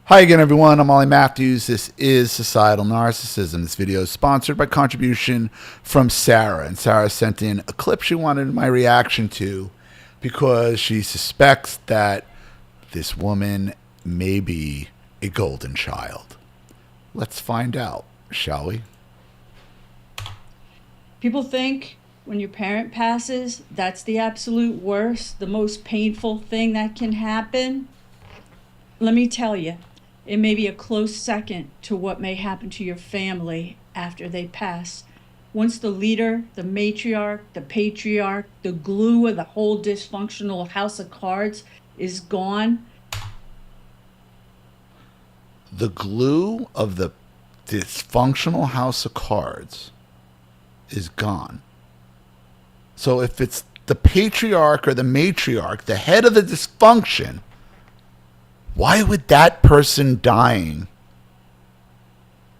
Hi again, everyone. I'm Olliemathews. This is Societal Narcissism. This video is sponsored by contribution from Sarah. And Sarah sent in a clip she wanted my reaction to because she suspects that this woman may be a golden child. Let's find out, shall we? People think when your parent passes, that's the absolute worst, the most painful thing that can happen. Let me tell you, it may be a close second to what may happen to your family after they pass. Once the leader, the matriarch, the patriarch, the glue of the whole dysfunctional house of cards is gone. The glue of the dysfunctional house of cards is gone. So if it's the patriarch or the matriarch, the head of the dysfunction, why would that person dying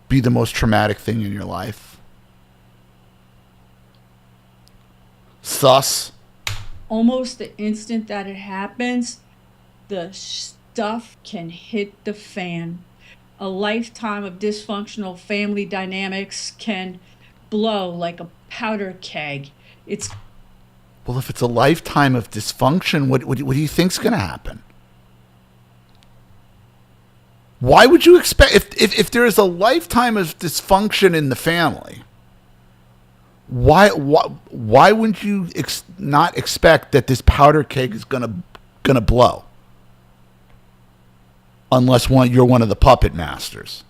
be the most traumatic thing in your life? Sus. Almost the instant that it happens, the stuff can hit the fan. A lifetime of dysfunctional family dynamics can blow like a powder keg. Well, if it's a lifetime of dysfunction, what do you think's going to happen? Why would you expect, if there is a lifetime of dysfunction in the family, why wouldn't you not expect that this powder keg is gonna blow? Unless you're one of the puppet masters.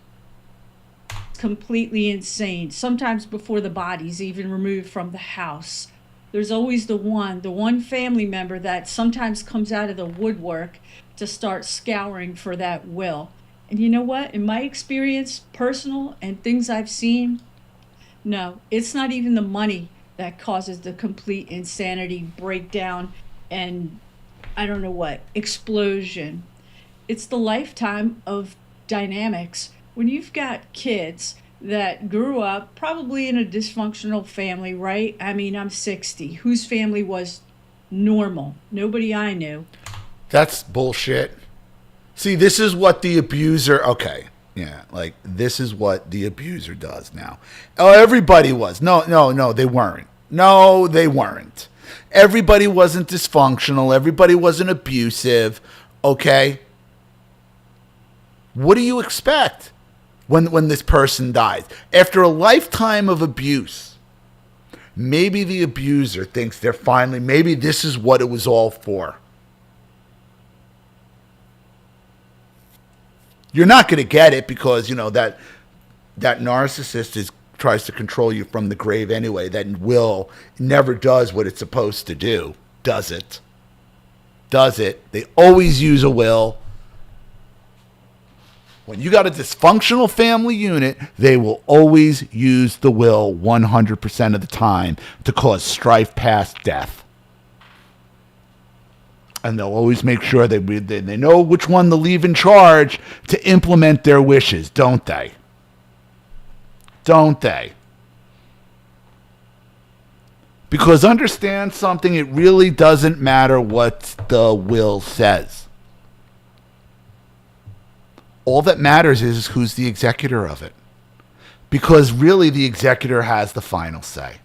Completely insane. Sometimes before the body's even removed from the house, there's always the one family member that sometimes comes out of the woodwork to start scouring for that will. And you know what? In my experience, personal and things I've seen, no, it's not even the money that causes the complete insanity, breakdown, and I don't know what, explosion. It's the lifetime of dynamics. When you've got kids that grew up probably in a dysfunctional family, right? I mean, I'm 60, whose family was normal? Nobody I knew. That's bullshit. See, this is what the abuser, this is what the abuser does now. Oh, everybody was. No, they weren't. No, they weren't. Everybody wasn't dysfunctional. Everybody wasn't abusive, okay? What do you expect when this person dies? After a lifetime of abuse, maybe the abuser thinks maybe this is what it was all for. You're not going to get it because, that narcissist tries to control you from the grave anyway. That will never does what it's supposed to do, does it? Does it? They always use a will. When you got a dysfunctional family unit, they will always use the will 100% of the time to cause strife past death. And they'll always make sure they know which one to leave in charge to implement their wishes, don't they? Don't they? Because understand something, it really doesn't matter what the will says. All that matters is who's the executor of it. Because really the executor has the final say.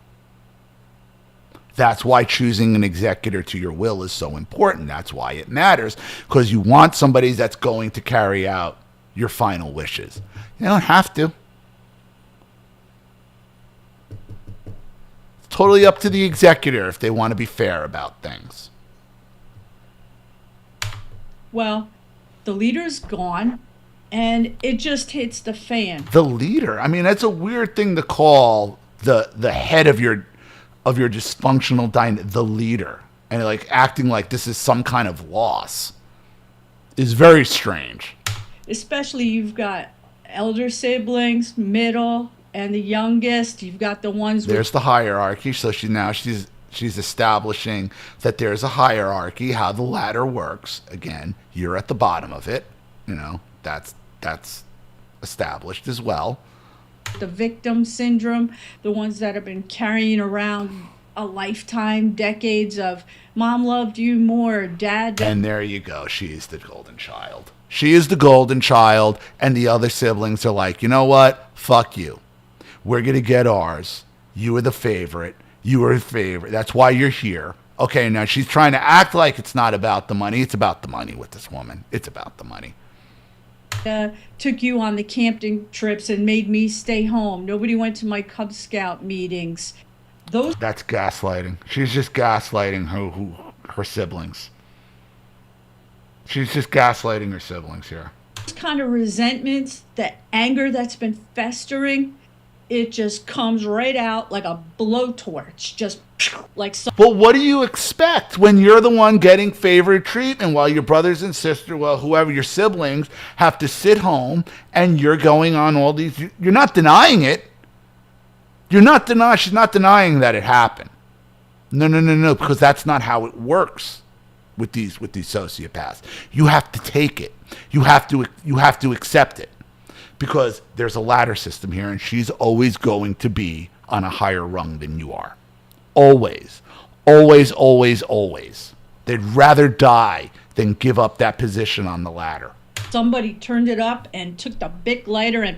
That's why choosing an executor to your will is so important. That's why it matters, because you want somebody that's going to carry out your final wishes. You don't have to. It's totally up to the executor if they want to be fair about things. Well, the leader's gone, and it just hits the fan. The leader? I mean, that's a weird thing to call the head of your dysfunctional the leader, and like acting like this is some kind of loss is very strange. Especially you've got elder siblings, middle, and the youngest. You've got the ones there's the hierarchy. So she's establishing that there's a hierarchy, how the ladder works. Again, you're at the bottom of it. That's established as well. the victim syndrome, the ones that have been carrying around a lifetime, decades of mom loved you more, dad. And there you go. She is the golden child. She is the golden child, and the other siblings are like, you know what? Fuck you. We're going to get ours. You were the favorite. You were a favorite. That's why you're here. Okay, now she's trying to act like it's not about the money. It's about the money with this woman. It's about the money. Took you on the camping trips and made me stay home. Nobody went to my Cub Scout meetings. Those That's gaslighting. She's just gaslighting her siblings. She's just gaslighting her siblings here. kind of resentments, the anger that's been festering, it just comes right out like a blowtorch, just like so. But what do you expect when you're the one getting favored treatment while your brothers and sisters, well, whoever your siblings, have to sit home and you're going on all these? You're not denying it. You're not denying. She's not denying that it happened. No, because that's not how it works with these sociopaths. You have to take it. You have to accept it, because there's a ladder system here, and she's always going to be on a higher rung than you are. Always. They'd rather die than give up that position on the ladder. Somebody turned it up and took the Bic lighter and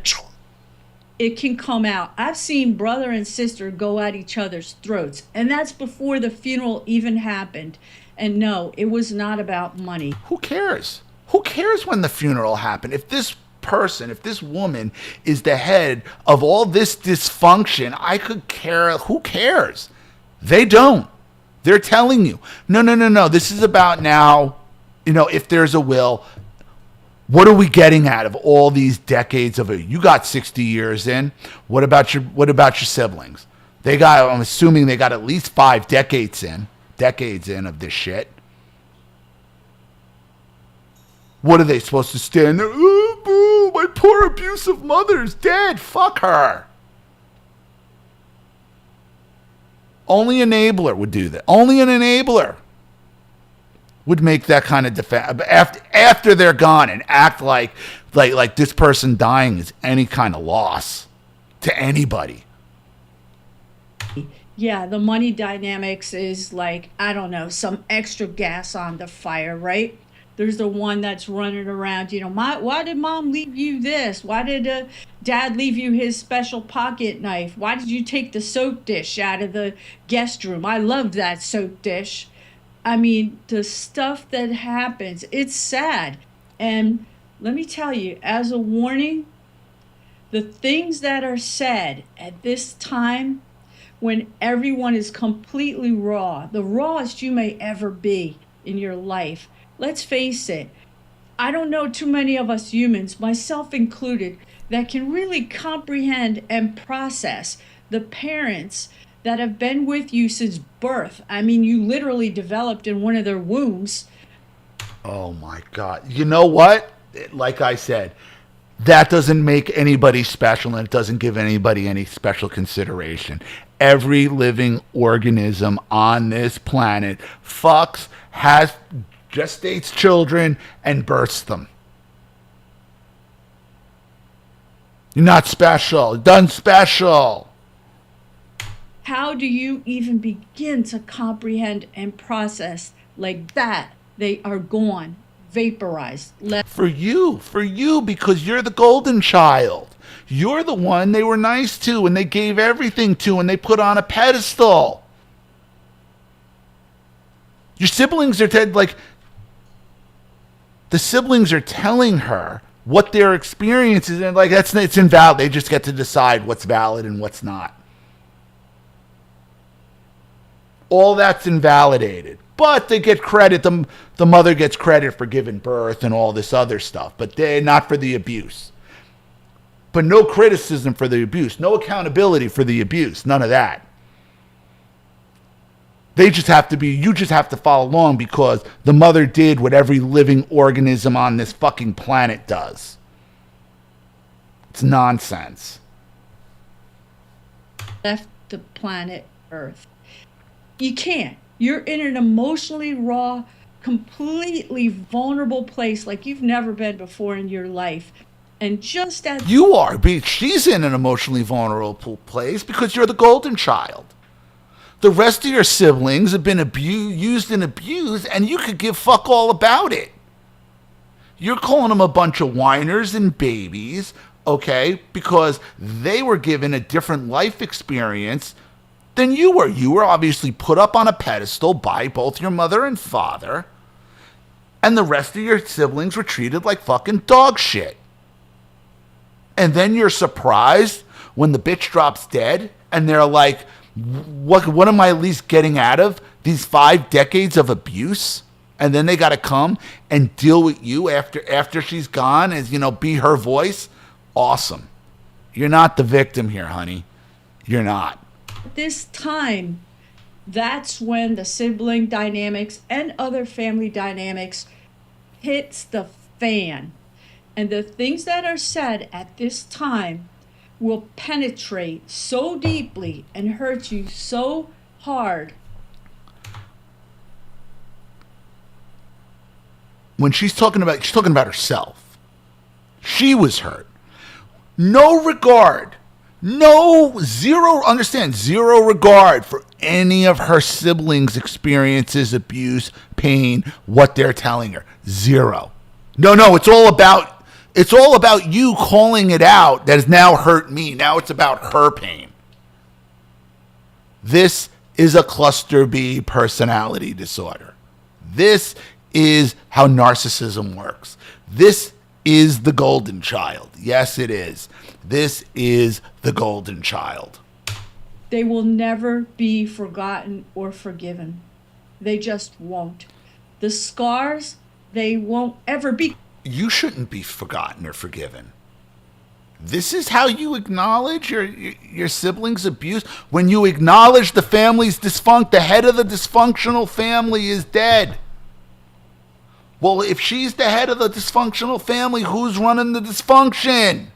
it can come out. I've seen brother and sister go at each other's throats, and that's before the funeral even happened. And no, it was not about money. Who cares? Who cares when the funeral happened? If this person, if this woman is the head of all this dysfunction, I could care. Who cares? They don't. They're telling you, no. This is about now, if there's a will, what are we getting out of all these decades of it? You got 60 years in. What about your siblings? I'm assuming they got at least 5 decades in of this shit. What are they supposed to stand there? Oh, boo, my poor abusive mother's dead. Fuck her. Only an enabler would do that. Only an enabler would make that kind of defense after they're gone and act like this person dying is any kind of loss to anybody. Yeah, the money dynamics is like, I don't know, some extra gas on the fire, right? There's the one that's running around, why did mom leave you this? Why did dad leave you his special pocket knife? Why did you take the soap dish out of the guest room? I loved that soap dish. I mean, the stuff that happens, it's sad. And let me tell you, as a warning, the things that are said at this time, when everyone is completely raw, the rawest you may ever be in your life. Let's face it, I don't know too many of us humans, myself included, that can really comprehend and process the parents that have been with you since birth. I mean, you literally developed in one of their wombs. Oh my God. You know what? Like I said, that doesn't make anybody special, and it doesn't give anybody any special consideration. Every living organism on this planet gestates children and births them. You're not special. Done special. How do you even begin to comprehend and process like that? They are gone, vaporized. For you, because you're the golden child. You're the one they were nice to and they gave everything to and they put on a pedestal. Your siblings are the siblings are telling her what their experience is, and it's invalid. They just get to decide what's valid and what's not. All that's invalidated. But they get credit. The mother gets credit for giving birth and all this other stuff, but they're not for the abuse. But no criticism for the abuse. No accountability for the abuse. None of that. You just have to follow along because the mother did what every living organism on this fucking planet does. It's nonsense. Left the planet Earth. You can't. You're in an emotionally raw, completely vulnerable place like you've never been before in your life. And just as you are, she's in an emotionally vulnerable place because you're the golden child. The rest of your siblings have been used and abused, and you could give fuck all about it. You're calling them a bunch of whiners and babies, okay, because they were given a different life experience than you were. You were obviously put up on a pedestal by both your mother and father, and the rest of your siblings were treated like fucking dog shit. And then you're surprised when the bitch drops dead, and they're like, what am I at least getting out of these 5 decades of abuse? And then they got to come and deal with you after she's gone, as, you know, be her voice. Awesome. You're not the victim here, honey. You're not. This time, that's when the sibling dynamics and other family dynamics hits the fan. And the things that are said at this time will penetrate so deeply and hurt you so hard. When she's talking about herself. She was hurt. No regard. Zero regard for any of her siblings' experiences, abuse, pain, what they're telling her. Zero. No, it's all about you calling it out that has now hurt me. Now it's about her pain. This is a cluster B personality disorder. This is how narcissism works. This is the golden child. Yes, it is. This is the golden child. They will never be forgotten or forgiven. They just won't. The scars, they won't ever be. You shouldn't be forgotten or forgiven. This is how you acknowledge your siblings' abuse. When you acknowledge the family's dysfunction, the head of the dysfunctional family is dead. Well, if she's the head of the dysfunctional family, who's running the dysfunction?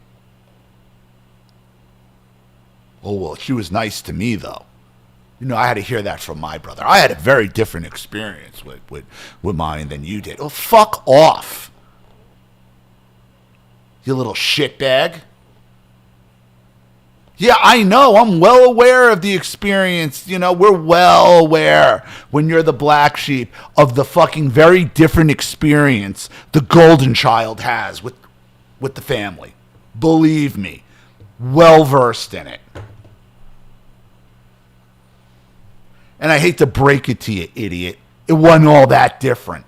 Oh, well, she was nice to me, though. You know, I had to hear that from my brother. I had a very different experience with mine than you did. Oh, fuck off. You little shitbag. Yeah, I know. I'm well aware of the experience. You know, we're well aware when you're the black sheep of the fucking very different experience the golden child has with the family. Believe me, well versed in it. And I hate to break it to you, idiot. It wasn't all that different.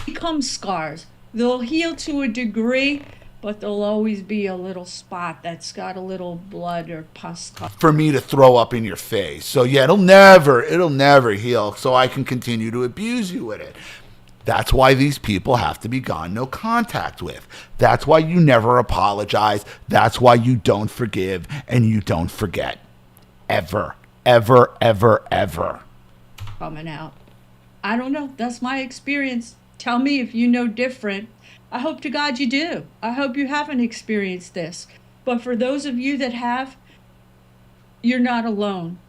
Become scars. They'll heal to a degree, but there'll always be a little spot that's got a little blood or pus. For me to throw up in your face. So yeah, it'll never heal, so I can continue to abuse you with it. That's why these people have to be gone, no contact with. That's why you never apologize. That's why you don't forgive and you don't forget. Ever. Ever, ever, ever. Coming out. I don't know. That's my experience. Tell me if you know different. I hope to God you do. I hope you haven't experienced this. But for those of you that have, you're not alone.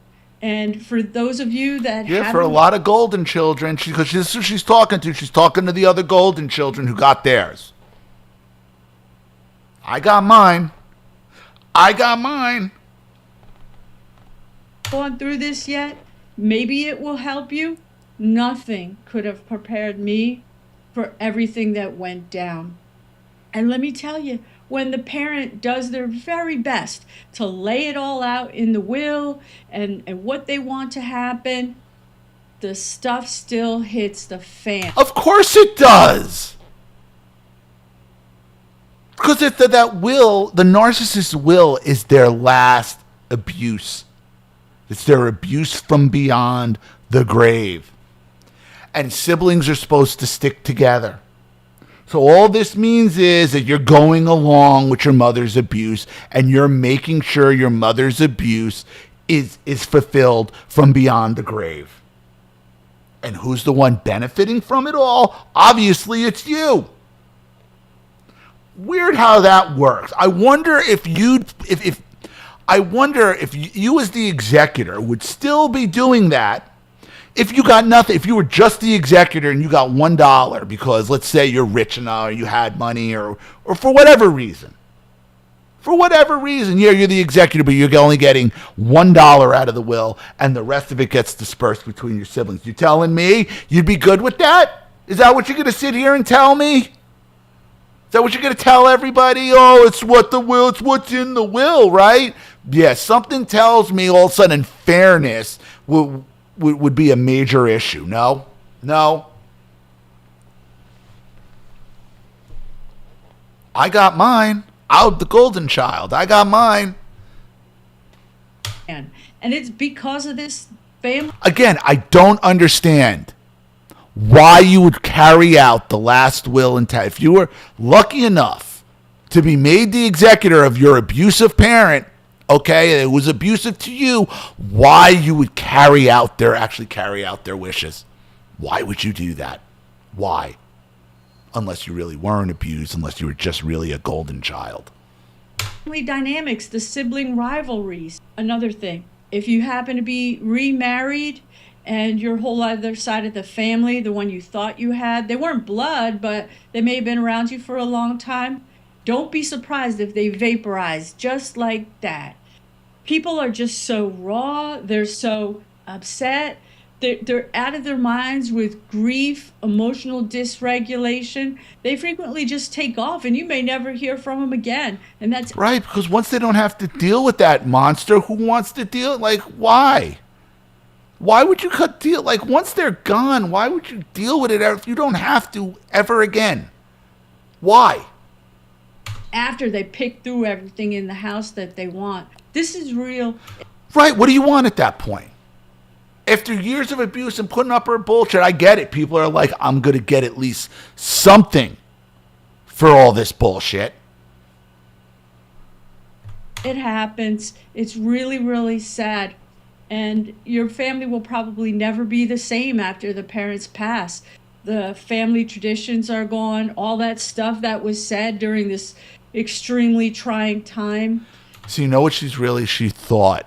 And for those of you that haven't, for a lot of golden children, because this is who she's talking to. She's talking to the other golden children who got theirs. I got mine. Gone through this yet? Maybe it will help you. Nothing could have prepared me for everything that went down. And let me tell you, when the parent does their very best to lay it all out in the will and what they want to happen, the stuff still hits the fan. Of course it does. Because if that will, the narcissist's will is their last abuse. It's their abuse from beyond the grave. And siblings are supposed to stick together. So all this means is that you're going along with your mother's abuse and you're making sure your mother's abuse is fulfilled from beyond the grave. And who's the one benefiting from it all? Obviously, it's you. Weird how that works. I wonder if you as the executor would still be doing that if you got nothing, if you were just the executor and you got $1 because let's say you're rich enough or you had money or for whatever reason. For whatever reason, yeah, you're the executor, but you're only getting $1 out of the will, and the rest of it gets dispersed between your siblings. You telling me you'd be good with that? Is that what you're going to sit here and tell me? Is that what you're going to tell everybody? Oh, it's what's in the will, right? Yeah, something tells me all of a sudden fairness would be a major issue. No? I got mine. I'm the golden child. I got mine. And it's because of this family. Again, I don't understand why you would carry out the last will and if you were lucky enough to be made the executor of your abusive parent, okay, it was abusive to you, why you would actually carry out their wishes. Why would you do that? Why? Unless you really weren't abused, unless you were just really a golden child. Family dynamics, the sibling rivalries. Another thing, if you happen to be remarried and your whole other side of the family, the one you thought you had, they weren't blood, but they may have been around you for a long time, don't be surprised if they vaporize just like that. People are just so raw, they're so upset. They're out of their minds with grief, emotional dysregulation. They frequently just take off, and you may never hear from them again. And that's right, because once they don't have to deal with that monster, who wants to deal? Like, why? Why would you deal? Like, once they're gone, why would you deal with it if you don't have to ever again? Why? After they pick through everything in the house that they want. This is real. Right. What do you want at that point? After years of abuse and putting up her bullshit, I get it. People are like, I'm going to get at least something for all this bullshit. It happens. It's really, really sad. And your family will probably never be the same after the parents pass. The family traditions are gone. All that stuff that was said during this extremely trying time. So you know what she thought?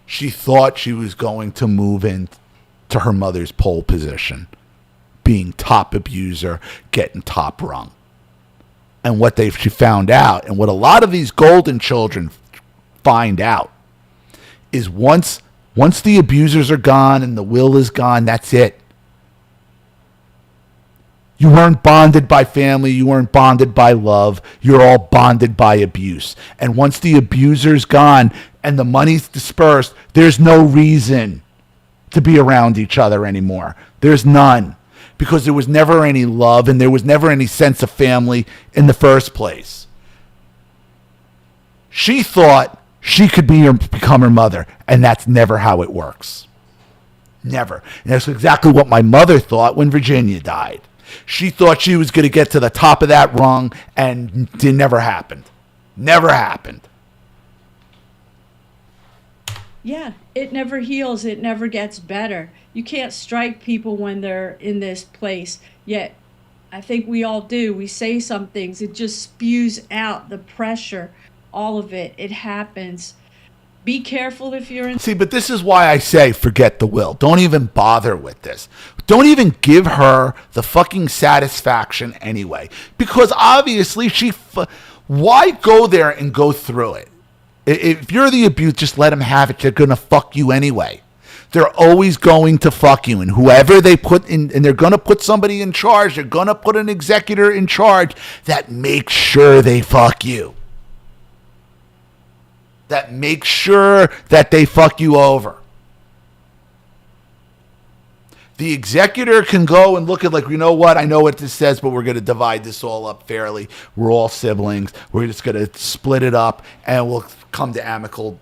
She thought she was going to move into her mother's pole position, being top abuser, getting top rung. And what she found out, and what a lot of these golden children find out, is once the abusers are gone and the will is gone, that's it. You weren't bonded by family. You weren't bonded by love. You're all bonded by abuse. And once the abuser's gone and the money's dispersed, there's no reason to be around each other anymore. There's none. Because there was never any love and there was never any sense of family in the first place. She thought she could become her mother, and that's never how it works. Never. And that's exactly what my mother thought when Virginia died. She thought she was going to get to the top of that rung, and it never happened. Never happened. Yeah, it never heals. It never gets better. You can't strike people when they're in this place. Yet, I think we all do. We say some things. It just spews out the pressure, all of it. It happens. Be careful if you're in. See, but this is why I say forget the will. Don't even bother with this. Don't even give her the fucking satisfaction anyway. Because obviously why go there and go through it? If you're the abuse, just let them have it. They're going to fuck you anyway. They're always going to fuck you. And whoever they put in, and they're going to put somebody in charge, they're going to put an executor in charge that makes sure they fuck you. That makes sure that they fuck you over. The executor can go and look at like, you know what? I know what this says, but we're going to divide this all up fairly. We're all siblings. We're just going to split it up and we'll come to amicable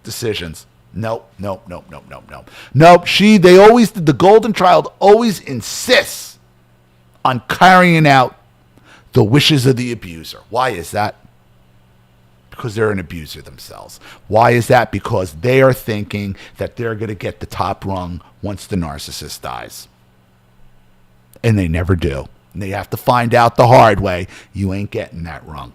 decisions. Nope. The golden child always insists on carrying out the wishes of the abuser. Why is that? Because they're an abuser themselves. Why is that? Because they are thinking that they're going to get the top rung once the narcissist dies. And they never do. And they have to find out the hard way, you ain't getting that rung.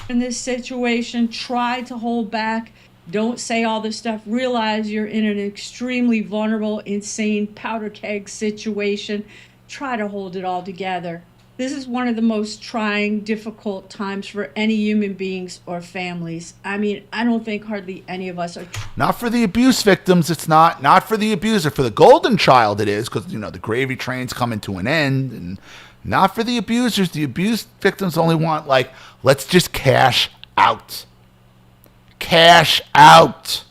In this situation, try to hold back. Don't say all this stuff. Realize you're in an extremely vulnerable, insane powder keg situation. Try to hold it all together. This is one of the most trying, difficult times for any human beings or families. I mean, I don't think hardly any of us are. Not for the abuse victims, it's not. Not for the abuser. For the golden child, it is, because, the gravy train's coming to an end. And not for the abusers. The abuse victims only want, let's just cash out. Cash out.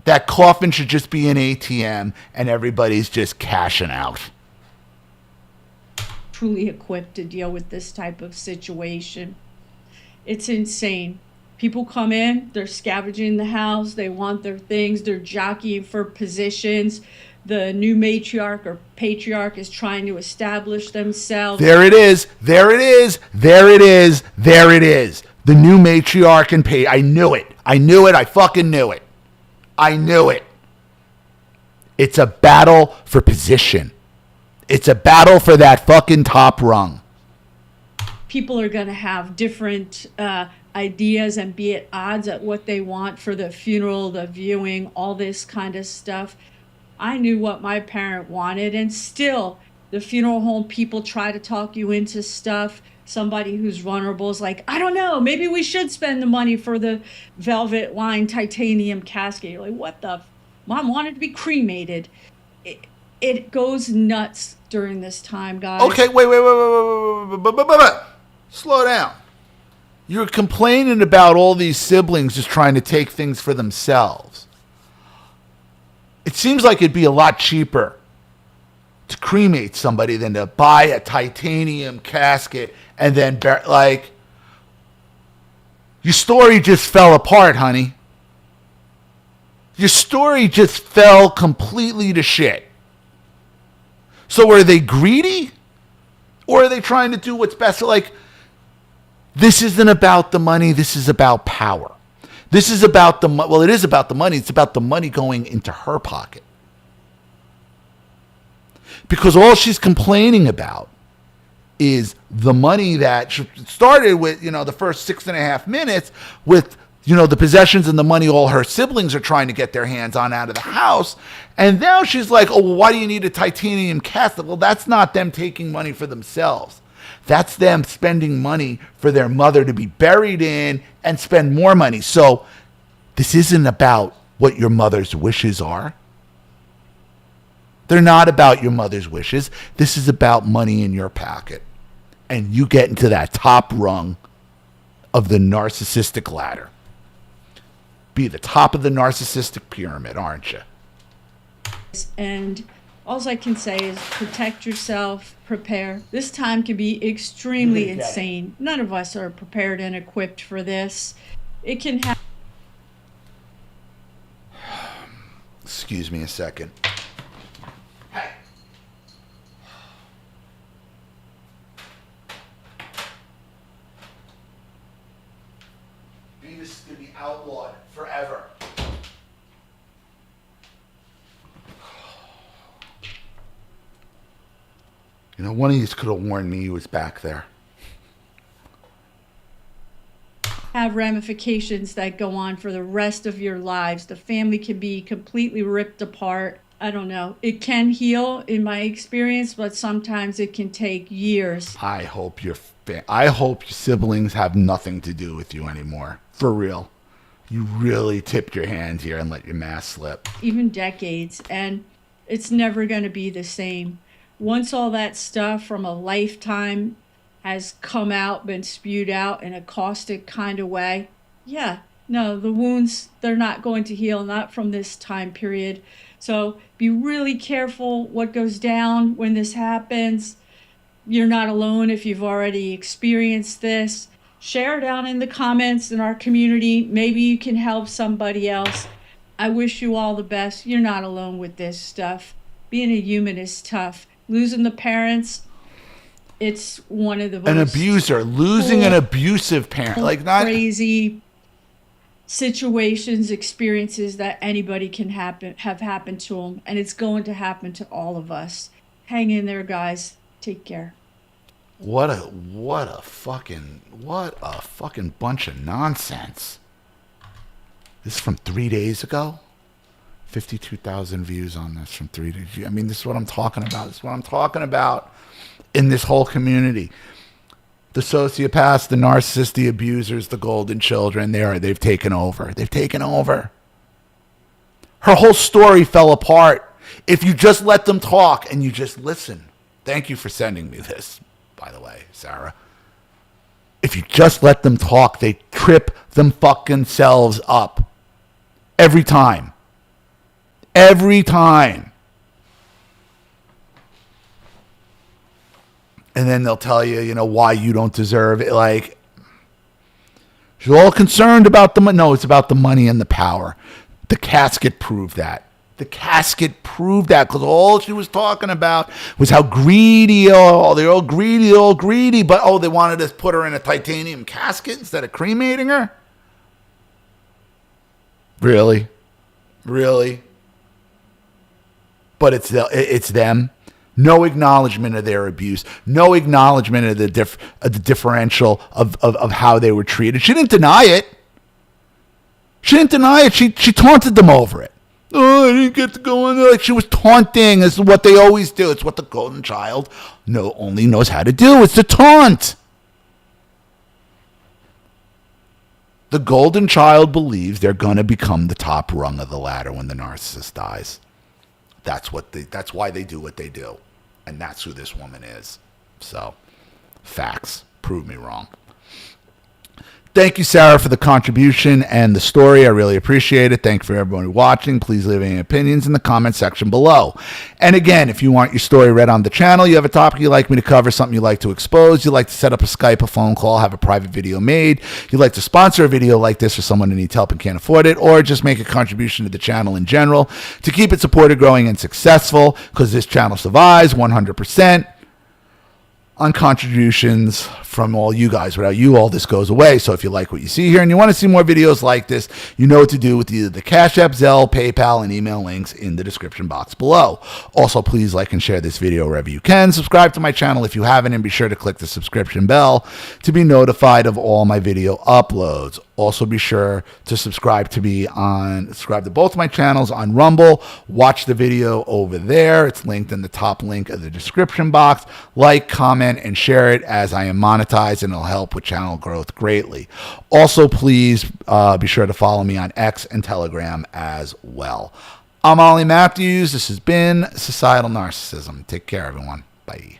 That coffin should just be an ATM, and everybody's just cashing out. Truly equipped to deal with this type of situation. It's insane. People come in, they're scavenging the house, they want their things, they're jockeying for positions. The new matriarch or patriarch is trying to establish themselves. There it is. There it is. There it is. There it is. The new matriarch and I knew it. I knew it. I fucking knew it. I knew it. It's a battle for position. It's a battle for that fucking top rung. People are going to have different ideas and be at odds at what they want for the funeral, the viewing, all this kind of stuff. I knew what my parent wanted, and still the funeral home people try to talk you into stuff. Somebody who's vulnerable is like, I don't know, maybe we should spend the money for the velvet lined titanium casket. You're like, what the? Mom wanted to be cremated. It goes nuts during this time, guys. Okay, wait. Slow down. You're complaining about all these siblings just trying to take things for themselves. It seems like it'd be a lot cheaper to cremate somebody than to buy a titanium casket and then, your story just fell apart, honey. Your story just fell completely to shit. So are they greedy? Or are they trying to do what's best? This isn't about the money. This is about power. This is about it is about the money. It's about the money going into her pocket. Because all she's complaining about is the money that started with, the first 6.5 minutes with, the possessions and the money all her siblings are trying to get their hands on out of the house. And now she's like, oh, well, why do you need a titanium casket? Well, that's not them taking money for themselves. That's them spending money for their mother to be buried in and spend more money. So this isn't about what your mother's wishes are. They're not about your mother's wishes. This is about money in your pocket. And you get into that top rung of the narcissistic ladder. Be the top of the narcissistic pyramid, aren't you? And all I can say is protect yourself, prepare. This time can be extremely insane. None of us are prepared and equipped for this. It can happen. Excuse me a second. Hey. Venus is going to be outlawed forever. One of you could have warned me he was back there. Have ramifications that go on for the rest of your lives. The family can be completely ripped apart. I don't know. It can heal in my experience, but sometimes it can take years. I hope your siblings have nothing to do with you anymore. For real. You really tipped your hand here and let your mask slip. Even decades, and it's never going to be the same. Once all that stuff from a lifetime has come out, been spewed out in a caustic kind of way, the wounds, they're not going to heal, not from this time period. So be really careful what goes down when this happens. You're not alone if you've already experienced this. Share down in the comments in our community. Maybe you can help somebody else. I wish you all the best. You're not alone with this stuff. Being a human is tough. Losing the parents, it's one of the most... An abuser. Losing an abusive parent. Not crazy situations, experiences that anybody can have happened to them. And it's going to happen to all of us. Hang in there, guys. Take care. What a fucking bunch of nonsense. This is from 3 days ago. 52,000 views on this from 3 days. I mean, this is what I'm talking about. in this whole community. The sociopaths, the narcissists, the abusers, the golden children, they've taken over. They've taken over. Her whole story fell apart. If you just let them talk and you just listen. Thank you for sending me this, by the way, Sarah. If you just let them talk, they trip them fucking selves up. Every time. Every time. And then they'll tell you, why you don't deserve it. Like, she's all concerned about the money. No, it's about the money and the power. The casket proved that. The casket proved that, because all she was talking about was how greedy, they're all greedy, but they wanted to put her in a titanium casket instead of cremating her? Really? But it's them. No acknowledgement of their abuse. No acknowledgement of the differential of how they were treated. She didn't deny it. She taunted them over it. Oh, I didn't get to go in there. Like, she was taunting. This is what they always do. It's what the golden child only knows how to do. It's to taunt. The golden child believes they're going to become the top rung of the ladder when the narcissist dies. That's why they do what they do. And that's who this woman is. So, facts. Prove me wrong. Thank you, Sarah, for the contribution and the story. I really appreciate it. Thank you for everyone watching. Please leave any opinions in the comment section below. And again, if you want your story read on the channel, you have a topic you'd like me to cover, something you'd like to expose, you'd like to set up a Skype, a phone call, have a private video made, you'd like to sponsor a video like this for someone who needs help and can't afford it, or just make a contribution to the channel in general to keep it supported, growing, and successful, because this channel survives 100% on contributions from all you guys. Without you, all this goes away. So if you like what you see here and you want to see more videos like this, you know what to do with either the Cash App, Zelle, PayPal, and email links in the description box below. Also, please like and share this video wherever you can. Subscribe to my channel if you haven't, and be sure to click the subscription bell to be notified of all my video uploads. Also, be sure to subscribe to both my channels on Rumble. Watch the video over there. It's linked in the top link of the description box. Like, comment, and share it, as I am monetized, and it'll help with channel growth greatly. Also, please be sure to follow me on X and Telegram as well. I'm Ollie Matthews. This has been Societal Narcissism. Take care, everyone. Bye.